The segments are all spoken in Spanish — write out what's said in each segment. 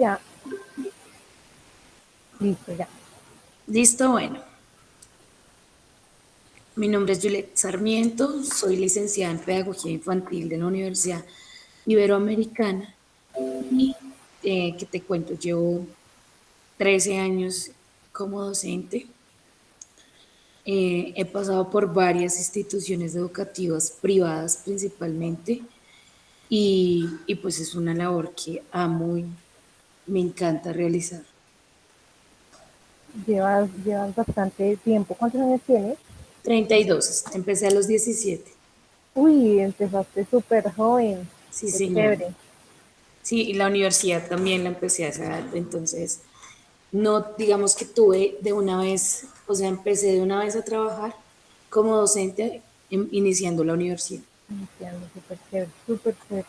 Ya, listo, ya. Listo, bueno. Mi nombre es Juliet Sarmiento, soy licenciada en Pedagogía Infantil de la Universidad Iberoamericana y ¿qué te cuento? Llevo 13 años como docente. He pasado por varias instituciones educativas privadas principalmente y pues es una labor que amo y me encanta realizar. Llevas bastante tiempo. ¿Cuántos años tienes? 32, empecé a los 17. Uy, empezaste súper joven. Sí, Qué señora. chévere. Sí, y la universidad también la empecé a esa edad, entonces no, digamos que tuve de una vez, o sea, empecé de una vez a trabajar como docente iniciando la universidad. Entiendo, súper chévere, súper chévere.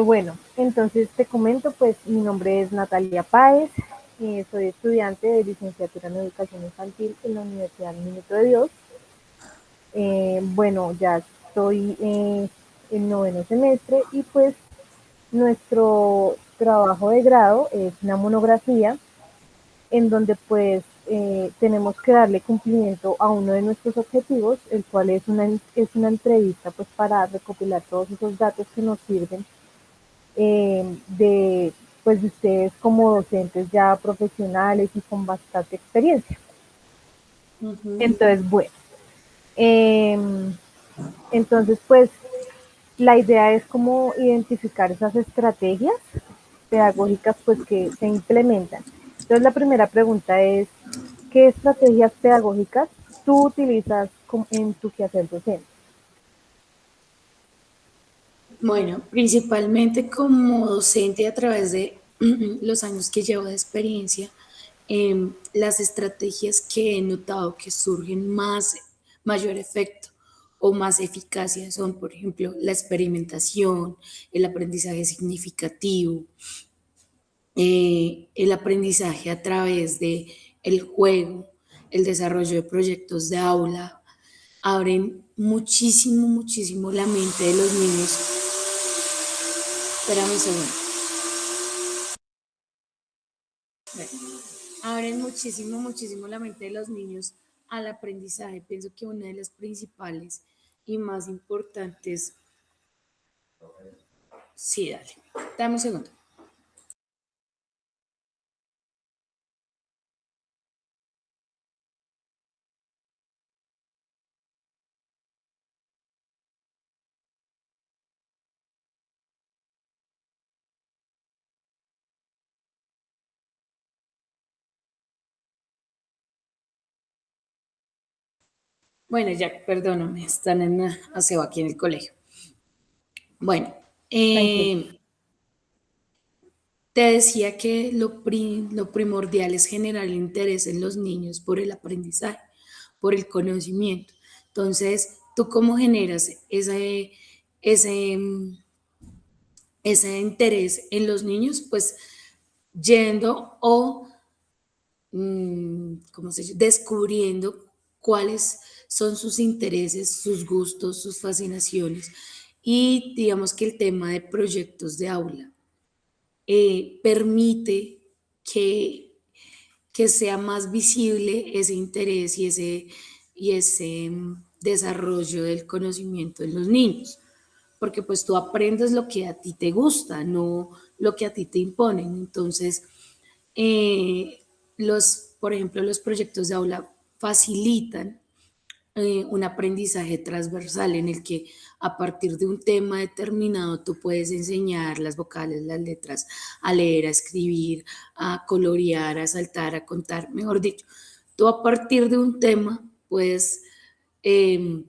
Bueno, entonces te comento, pues mi nombre es Natalia Páez, soy estudiante de licenciatura en educación infantil en la Universidad Minuto de Dios. Bueno, ya estoy en noveno semestre y pues nuestro trabajo de grado es una monografía en donde pues tenemos que darle cumplimiento a uno de nuestros objetivos, el cual es una entrevista pues para recopilar todos esos datos que nos sirven de pues de ustedes como docentes ya profesionales y con bastante experiencia. Ujú. Entonces, bueno, eh, entonces pues la idea es como identificar esas estrategias pedagógicas pues que se implementan. Entonces la primera pregunta es, ¿qué estrategias pedagógicas tú utilizas en tu quehacer docente? Bueno, principalmente como docente a través de los años que llevo de experiencia, las estrategias que he notado que surgen mayor efecto o más eficacia son, por ejemplo, la experimentación, el aprendizaje significativo, el aprendizaje a través de el juego, el desarrollo de proyectos de aula, abren muchísimo, muchísimo la mente de los niños. Espérame un segundo. Bueno, abren muchísimo, muchísimo la mente de los niños al aprendizaje. Pienso que una de las principales y más importantes, sí, dale, dame un segundo. Bueno, ya, perdóname, están en aseo aquí en el colegio. Bueno, Tranquilo. te decía que lo primordial es generar interés en los niños por el aprendizaje, por el conocimiento. Entonces, ¿tú cómo generas ese, ese interés en los niños? Pues yendo o, ¿cómo se dice? Descubriendo cuáles son sus intereses, sus gustos, sus fascinaciones. Y digamos que el tema de proyectos de aula permite que, que sea más visible ese interés y ese desarrollo del conocimiento en los niños, porque pues tú aprendes lo que a ti te gusta, no lo que a ti te imponen. Entonces, por ejemplo, los proyectos de aula facilitan un aprendizaje transversal en el que a partir de un tema determinado tú puedes enseñar las vocales, las letras, a leer, a escribir, a colorear, a saltar, a contar, mejor dicho, tú a partir de un tema puedes eh,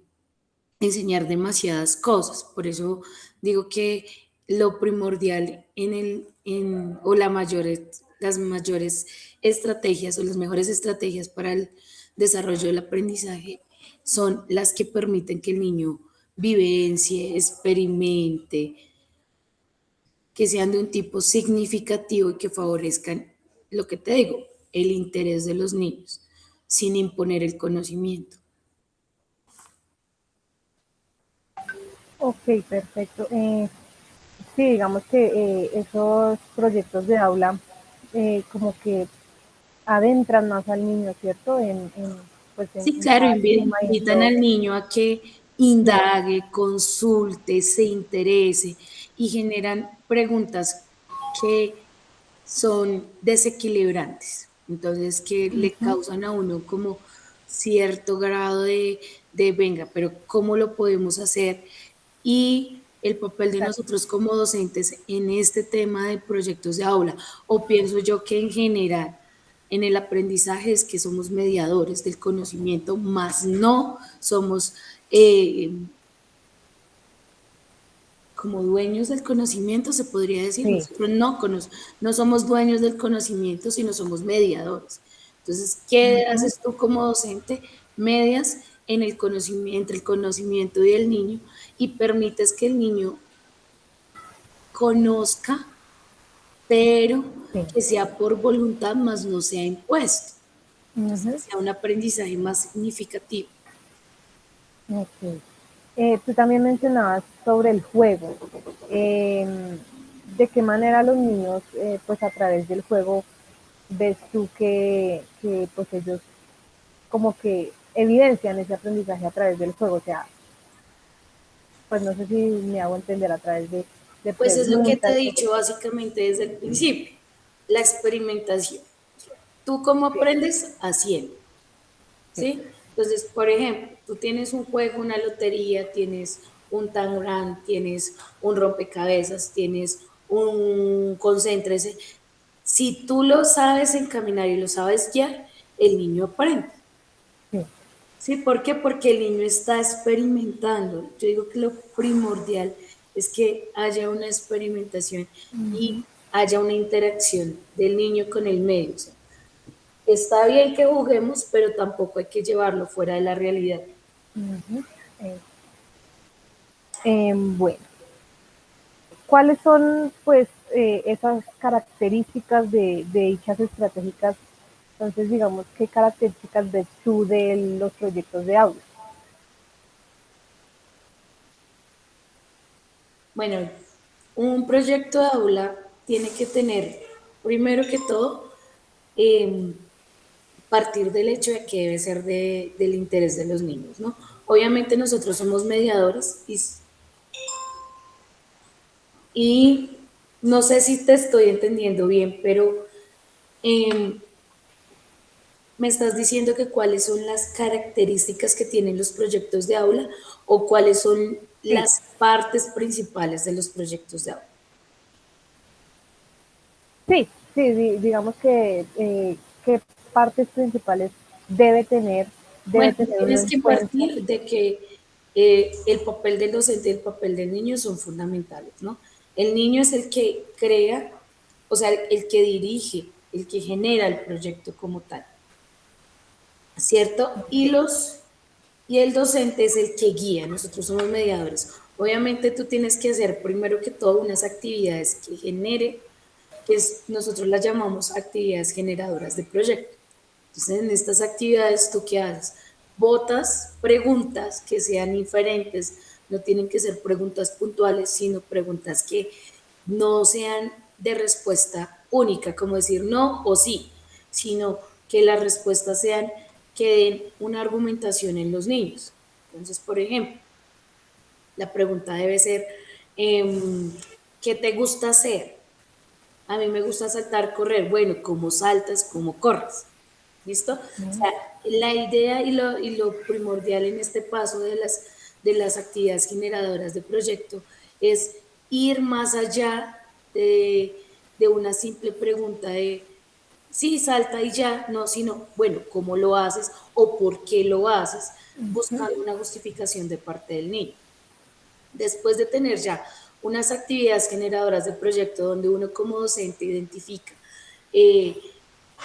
enseñar demasiadas cosas. Por eso digo que lo primordial o las mayores estrategias o las mejores estrategias para el desarrollo del aprendizaje son las que permiten que el niño vivencie, experimente, que sean de un tipo significativo y que favorezcan lo que te digo, el interés de los niños, sin imponer el conocimiento. Ok, perfecto. sí, digamos que esos proyectos de aula como que adentran más al niño, ¿cierto? Pues Sí, en claro, cada tema y en invitan todo. al niño a que Sí, indague, consulte, se interese y generan preguntas que son desequilibrantes, entonces que le ujú, causan a uno como cierto grado de venga, pero ¿cómo lo podemos hacer? Y el papel de exacto, nosotros como docentes en este tema de proyectos de aula, o pienso yo que en general en el aprendizaje es que somos mediadores del conocimiento, más no somos eh, como dueños del conocimiento, se podría decir. sí, Nosotros no somos dueños del conocimiento, sino somos mediadores. Entonces, ¿qué ujú, haces tú como docente? Medias en el conocimiento, entre el conocimiento y el niño y permites que el niño conozca, pero sí, que sea por voluntad, más no sea impuesto. Entonces, que ujú, sea un aprendizaje más significativo. ok. Tú también mencionabas sobre el juego. ¿De qué manera los niños, pues a través del juego, ves tú que pues ellos como que evidencian ese aprendizaje a través del juego? O sea, pues no sé si me hago entender a través de Pues es lo que te preguntas. he dicho básicamente desde el principio, la experimentación. ¿Tú cómo Sí, aprendes? Haciendo, sí, ¿sí? Entonces, por ejemplo, tú tienes un juego, una lotería, tienes un tangram, tienes un rompecabezas, tienes un concéntrese. Si tú lo sabes encaminar y lo sabes guiar, el niño aprende. sí. ¿Sí? ¿Por qué? Porque el niño está experimentando. Yo digo que lo primordial es que haya una experimentación y haya una interacción del niño con el medio. O sea, está bien que juguemos, pero tampoco hay que llevarlo fuera de la realidad. Ujú. Eh, bueno, ¿cuáles son pues esas características de dichas estratégicas? Entonces, digamos, ¿qué características ves tú de los proyectos de aula? Bueno, un proyecto de aula tiene que tener, primero que todo, eh, partir del hecho de que debe ser del interés de los niños, ¿no? Obviamente nosotros somos mediadores y no sé si te estoy entendiendo bien, pero eh, me estás diciendo que cuáles son las características que tienen los proyectos de aula o cuáles son Sí, las partes principales de los proyectos de aula. sí, sí, digamos que qué partes principales debe tener, Bueno, debe tú tener uno tienes en que cuenta. partir de que el papel del docente y el papel del niño son fundamentales, ¿no? El niño es el que crea, o sea, el que dirige, el que genera el proyecto como tal, ¿cierto? Sí, Y el docente es el que guía, nosotros somos mediadores. Obviamente tú tienes que hacer primero que todo unas actividades que genere, nosotros las llamamos actividades generadoras de proyecto. Entonces, en estas actividades, ¿tú qué haces? Botas preguntas que sean diferentes, no tienen que ser preguntas puntuales, sino preguntas que no sean de respuesta única, como decir no o sí, sino que las respuestas sean que den una argumentación en los niños. Entonces, por ejemplo, la pregunta debe ser, ¿qué te gusta hacer? A mí me gusta saltar, correr. Bueno, ¿cómo saltas? ¿Cómo corres? ¿Listo? O sea, la idea y lo primordial en este paso de las actividades generadoras de proyecto es ir más allá de una simple pregunta de, sí, salta y ya, no, sino, bueno, ¿cómo lo haces o por qué lo haces? Buscando una justificación de parte del niño. Después de tener ya unas actividades generadoras de proyecto donde uno como docente identifica eh,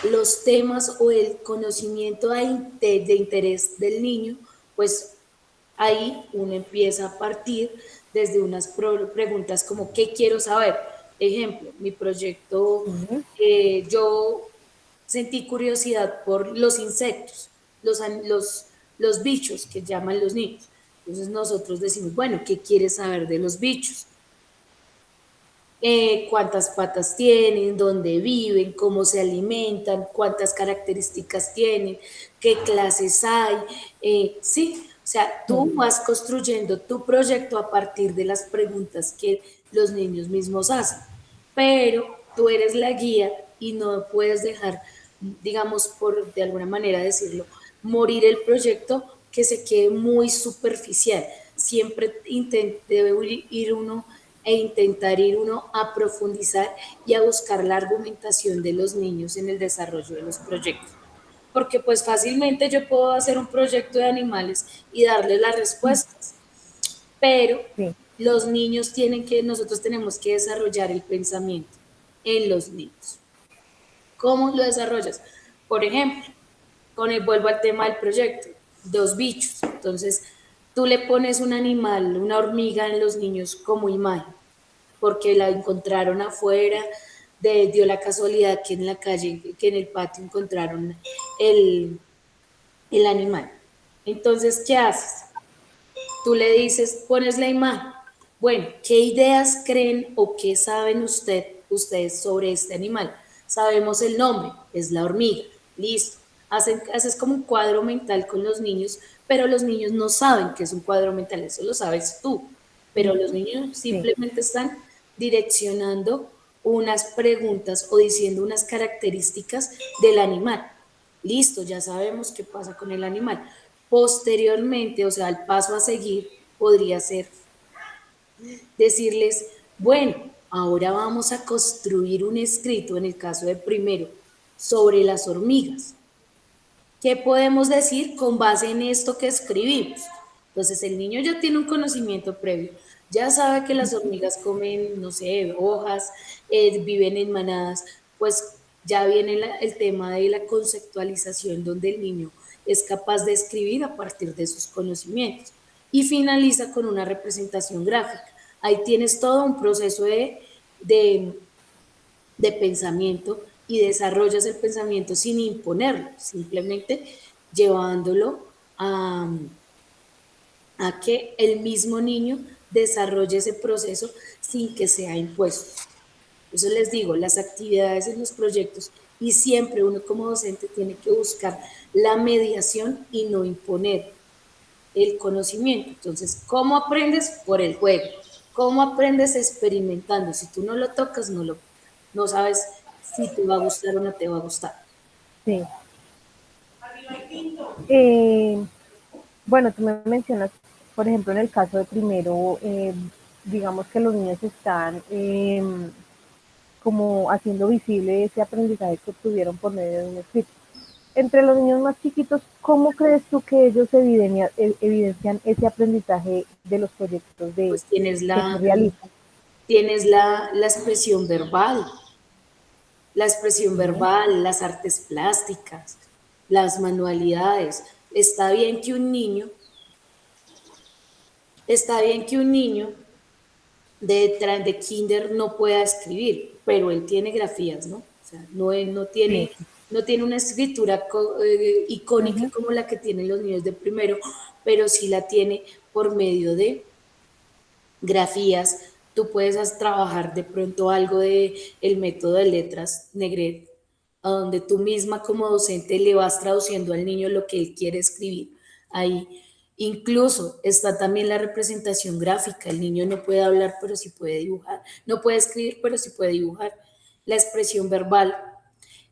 los temas o el conocimiento de interés del niño, pues ahí uno empieza a partir desde unas preguntas como ¿qué quiero saber? Ejemplo, mi proyecto, sí, yo sentí curiosidad por los insectos, los bichos que llaman los niños. Entonces nosotros decimos, bueno, ¿qué quieres saber de los bichos? cuántas patas tienen, dónde viven, cómo se alimentan, cuántas características tienen, qué clases hay, sí, o sea, tú vas construyendo tu proyecto a partir de las preguntas que los niños mismos hacen, pero tú eres la guía y no puedes dejar, digamos, por de alguna manera decirlo, morir el proyecto que se quede muy superficial. Siempre debe ir uno intentar ir uno a profundizar y a buscar la argumentación de los niños en el desarrollo de los proyectos. Porque pues fácilmente yo puedo hacer un proyecto de animales y darles las respuestas, pero sí, los niños nosotros tenemos que desarrollar el pensamiento en los niños. ¿Cómo lo desarrollas? Por ejemplo, vuelvo al tema del proyecto, dos bichos. Entonces, tú le pones un animal, una hormiga en los niños como imagen, porque la encontraron afuera, dio la casualidad que en la calle, que en el patio encontraron el, el animal. Entonces, ¿qué haces? Tú le dices, pones la imagen. Bueno, ¿qué ideas creen o qué saben ustedes sobre este animal? Sabemos el nombre, es la hormiga. Listo. Haces como un cuadro mental con los niños, pero los niños no saben que es un cuadro mental, eso lo sabes tú. Pero los niños sí, simplemente están direccionando unas preguntas o diciendo unas características del animal. Listo, ya sabemos qué pasa con el animal. Posteriormente, o sea, el paso a seguir podría ser decirles, bueno, ahora vamos a construir un escrito, en el caso de primero, sobre las hormigas. ¿Qué podemos decir con base en esto que escribimos? Entonces el niño ya tiene un conocimiento previo, ya sabe que las hormigas comen, no sé, hojas, viven en manadas, pues ya viene el tema de la conceptualización donde el niño es capaz de escribir a partir de sus conocimientos y finaliza con una representación gráfica. Ahí tienes todo un proceso de, de pensamiento y desarrollas el pensamiento sin imponerlo, simplemente llevándolo a que el mismo niño desarrolle ese proceso sin que sea impuesto. Por eso les digo, las actividades en los proyectos y siempre uno como docente tiene que buscar la mediación y no imponer el conocimiento. Entonces, ¿cómo aprendes? Por el juego. ¿Cómo aprendes? Experimentando. Si tú no lo tocas, no sabes si te va a gustar o no te va a gustar. sí. Eh, bueno, tú me mencionas, por ejemplo, en el caso de primero, digamos que los niños están como haciendo visible ese aprendizaje que obtuvieron por medio de un escrito. Entre los niños más chiquitos, ¿cómo crees tú que ellos evidencian ese aprendizaje de los proyectos Pues que se realizan? tienes la expresión Sí, verbal, las artes plásticas, las manualidades. Está bien que un niño de kinder no pueda escribir, pero él tiene grafías, ¿no? O sea, él sí, no tiene una escritura icónica ujú, como la que tienen los niños de primero, pero sí la tiene por medio de grafías. Tú puedes trabajar de pronto algo de el método de letras Negret, a donde tú misma como docente le vas traduciendo al niño lo que él quiere escribir. Ahí incluso está también la representación gráfica. El niño no puede hablar, pero sí puede dibujar. No puede escribir, pero sí puede dibujar. La expresión verbal.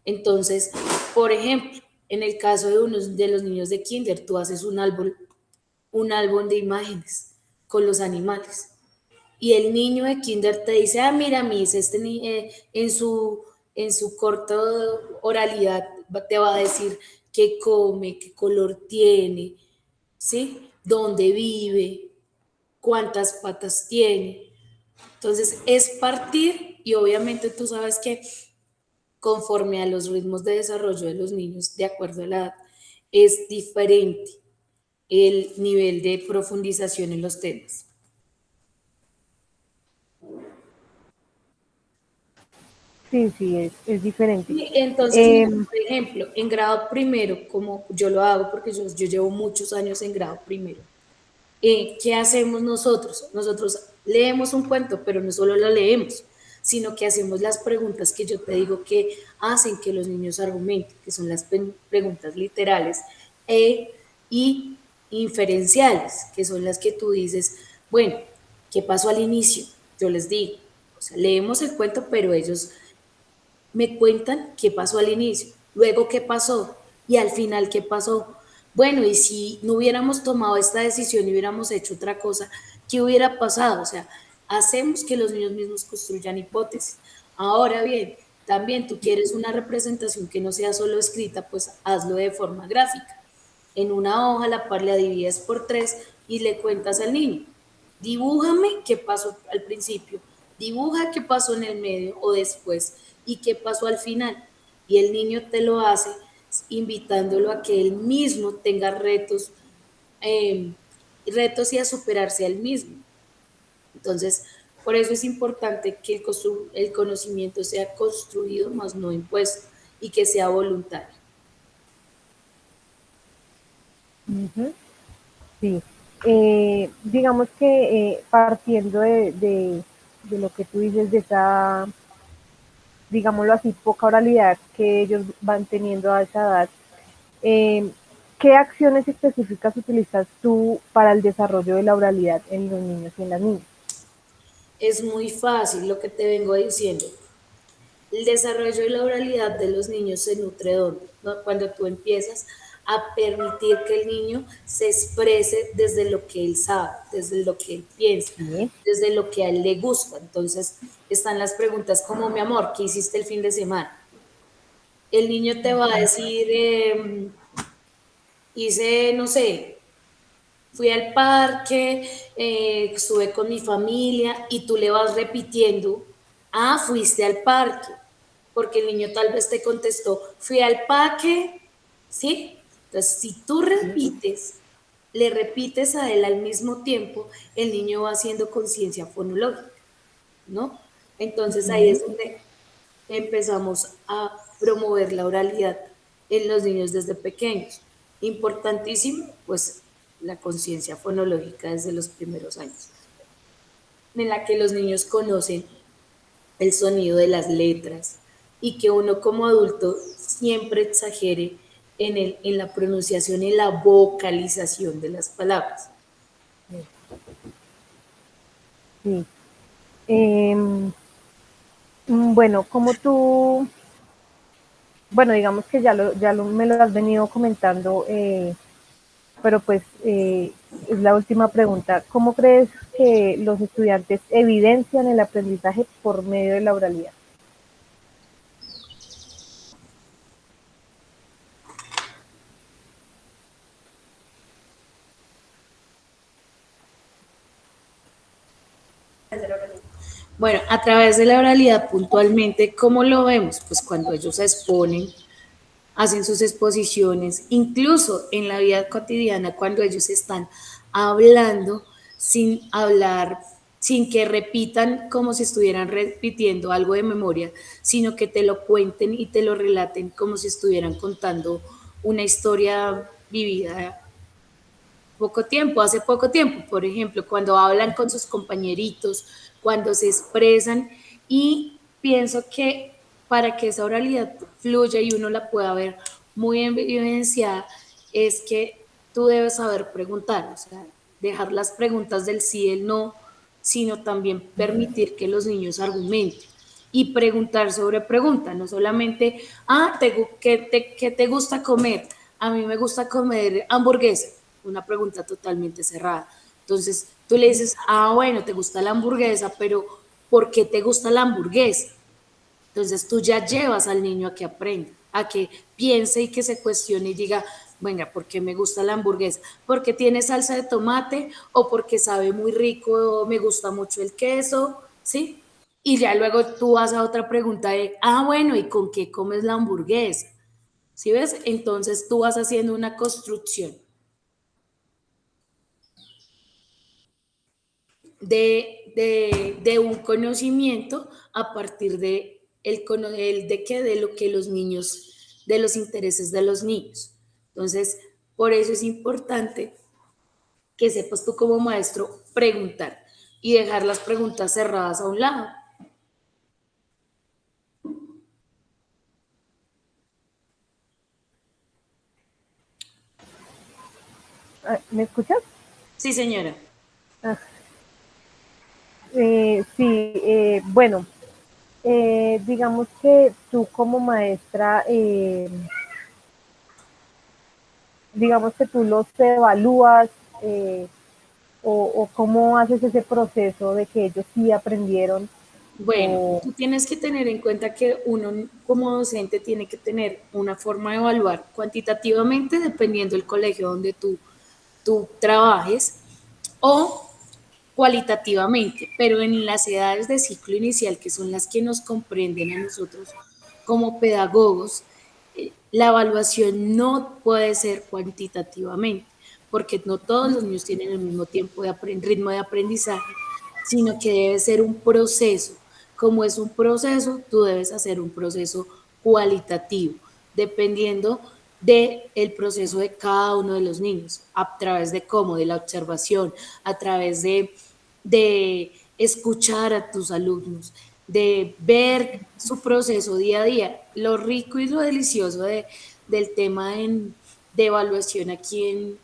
Entonces, por ejemplo, en el caso de unos de los niños de kinder, tú haces un álbum de imágenes con los animales y el niño de kinder te dice, ah, mira, Miss, en su corta oralidad te va a decir qué come, qué color tiene, ¿sí? Dónde vive, cuántas patas tiene. Entonces, es partir y obviamente tú sabes que conforme a los ritmos de desarrollo de los niños, de acuerdo a la edad, es diferente el nivel de profundización en los temas. sí, sí, es diferente. Y entonces, Eh, por ejemplo, en grado primero, como yo lo hago, porque yo llevo muchos años en grado primero, ¿qué hacemos nosotros? Nosotros leemos un cuento, pero no solo lo leemos, sino que hacemos las preguntas que yo te digo que hacen que los niños argumenten, que son las preguntas literales y inferenciales, que son las que tú dices, bueno, ¿qué pasó al inicio? Yo les digo, o sea, leemos el cuento, pero ellos me cuentan qué pasó al inicio, luego qué pasó y al final qué pasó. Bueno, y si no hubiéramos tomado esta decisión y hubiéramos hecho otra cosa, ¿qué hubiera pasado? O sea, hacemos que los niños mismos construyan hipótesis. Ahora bien, también tú quieres una representación que no sea solo escrita, pues hazlo de forma gráfica. En una hoja la par la divides por tres y le cuentas al niño, dibújame qué pasó al principio, dibuja qué pasó en el medio o después y qué pasó al final. Y el niño te lo hace invitándolo a que él mismo tenga eh, retos y a superarse a él mismo. Entonces, por eso es importante que el conocimiento sea construido, más no impuesto, y que sea voluntario. Ujú, sí. Digamos que partiendo de lo que tú dices, de esa, digámoslo así, poca oralidad que ellos van teniendo a esa edad, eh, ¿qué acciones específicas utilizas tú para el desarrollo de la oralidad en los niños y en las niñas? Es muy fácil lo que te vengo diciendo. El desarrollo de la oralidad de los niños se nutre ¿dónde? ¿No? Cuando tú empiezas a permitir que el niño se exprese desde lo que él sabe, desde lo que él piensa, Sí. desde lo que a él le gusta. Entonces están las preguntas como, mi amor, ¿qué hiciste el fin de semana? El niño te va a decir, hice, no sé, fui al parque, estuve con mi familia y tú le vas repitiendo, ah, fuiste al parque, porque el niño tal vez te contestó, fui al parque, ¿sí? Entonces, si tú repites, le repites a él al mismo tiempo, el niño va haciendo conciencia fonológica, ¿no? Entonces ahí es donde empezamos a promover la oralidad en los niños desde pequeños. Importantísimo, pues la conciencia fonológica desde los primeros años, en la que los niños conocen el sonido de las letras y que uno como adulto siempre exagere en la pronunciación y la vocalización de las palabras. Sí. Em, bueno, como tú, bueno, digamos que me lo has venido comentando, pero pues es la última pregunta. ¿Cómo crees que los estudiantes evidencian el aprendizaje por medio de la oralidad? Bueno, a través de la oralidad puntualmente, ¿cómo lo vemos? Pues cuando ellos se exponen, hacen sus exposiciones, incluso en la vida cotidiana, cuando ellos están hablando sin hablar, sin que repitan como si estuvieran repitiendo algo de memoria, sino que te lo cuenten y te lo relaten como si estuvieran contando una historia vivida hace poco tiempo, por ejemplo, cuando hablan con sus compañeritos, cuando se expresan y pienso que para que esa oralidad fluya y uno la pueda ver muy evidenciada, es que tú debes saber preguntar, o sea, dejar las preguntas del sí y el no, sino también permitir que los niños argumenten y preguntar sobre preguntas, no solamente, ¿qué te gusta comer? A mí me gusta comer hamburguesa, una pregunta totalmente cerrada. Entonces tú le dices, ah, bueno, te gusta la hamburguesa, pero ¿por qué te gusta la hamburguesa? Entonces tú ya llevas al niño a que aprenda, a que piense y que se cuestione y diga, venga, ¿por qué me gusta la hamburguesa? ¿Porque tiene salsa de tomate o porque sabe muy rico o me gusta mucho el queso? ¿Sí? Y ya luego tú vas a otra pregunta de, ah, bueno, ¿y con qué comes la hamburguesa? ¿Sí ves? Entonces tú vas haciendo una construcción de un conocimiento a partir de lo que los niños, de los intereses de los niños. Entonces, por eso es importante que sepas tú como maestro preguntar y dejar las preguntas cerradas a un lado. ¿Me escuchas? Sí, señora. Ah, sí, bueno, digamos que tú como maestra, digamos que tú los evalúas eh, o cómo haces ese proceso de que ellos sí aprendieron Bueno, o tú tienes que tener en cuenta que uno como docente tiene que tener una forma de evaluar cuantitativamente dependiendo del colegio donde tú trabajes o cualitativamente, pero en las edades de ciclo inicial, que son las que nos comprenden a nosotros como pedagogos, la evaluación no puede ser cuantitativamente, porque no todos los niños tienen el mismo tiempo de ritmo de aprendizaje, sino que debe ser un proceso. Como es un proceso, tú debes hacer un proceso cualitativo, dependiendo del proceso de cada uno de los niños, a través de cómo, de la observación, a través de escuchar a tus alumnos, de ver su proceso día a día. Lo rico y lo delicioso del tema de evaluación aquí en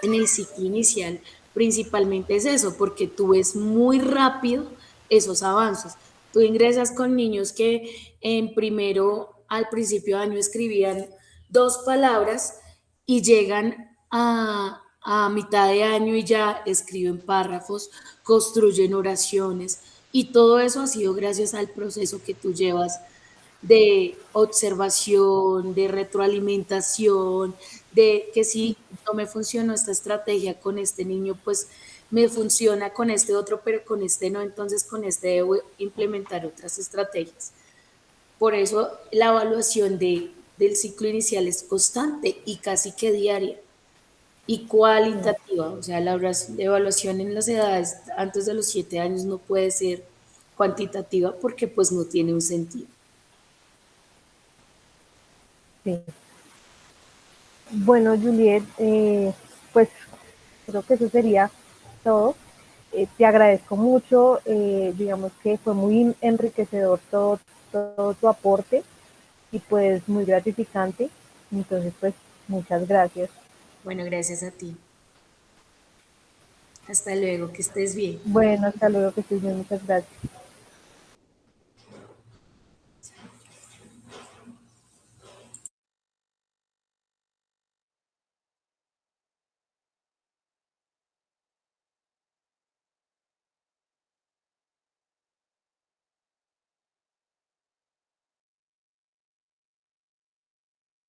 el ciclo inicial principalmente es eso, porque tú ves muy rápido esos avances. Tú ingresas con niños que en primero, al principio de año, escribían 2 palabras y llegan a mitad de año y ya escriben párrafos, construyen oraciones y todo eso ha sido gracias al proceso que tú llevas de observación, de retroalimentación, de que si no me funcionó esta estrategia con este niño, pues me funciona con este otro, pero con este no, entonces con este debo implementar otras estrategias. Por eso la evaluación del ciclo inicial es constante y casi que diaria y cualitativa, o sea, la evaluación en las edades antes de los 7 años no puede ser cuantitativa porque pues no tiene un sentido. sí. Bueno, Juliet, pues creo que eso sería todo. Te agradezco mucho, digamos que fue muy enriquecedor todo tu aporte y pues muy gratificante. Entonces, pues muchas gracias. Bueno, gracias a ti. Hasta luego, que estés bien. Bueno, hasta luego, que estés bien, muchas gracias.